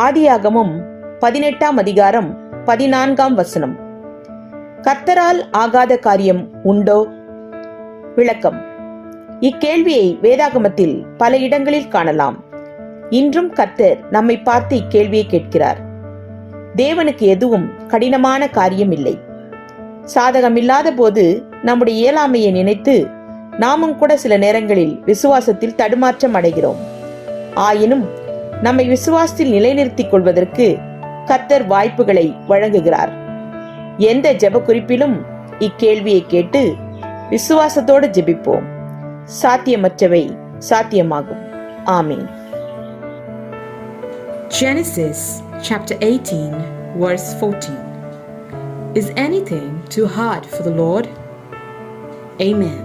ஆதியாகமம் 18ஆம் அதிகாரம் 14ஆம் வசனம். கர்த்தரால் ஆகாத காரியம் உண்டோ? விளக்கம். இக்கேள்வியை வேதாகமத்தில் பல இடங்களில் காணலாம். இன்றும் கர்த்தர் நம்மை பார்த்து இக்கேள்வியை கேட்கிறார். தேவனுக்கு எதுவும் கடினமான காரியம் இல்லை. சாதகமில்லாத போது நம்முடைய இயலாமையை நினைத்து நாமும் கூட சில நேரங்களில் விசுவாசத்தில் தடுமாற்றம் அடைகிறோம். ஆயினும் நம்மை விசுவாசத்தில் நிலைநிறுத்திக் கொள்வதற்கு கர்த்தர் வாய்ப்புகளை வழங்குகிறார். எந்த ஜெப குறிப்பிலும் இக்கேள்வியை கேட்டு விசுவாசத்தோடு ஜெபிப்போம். சாத்தியமற்றவை சாத்தியமாகும். ஆமீன். Genesis chapter 18 verse 14. Is anything too hard for the Lord? Amen.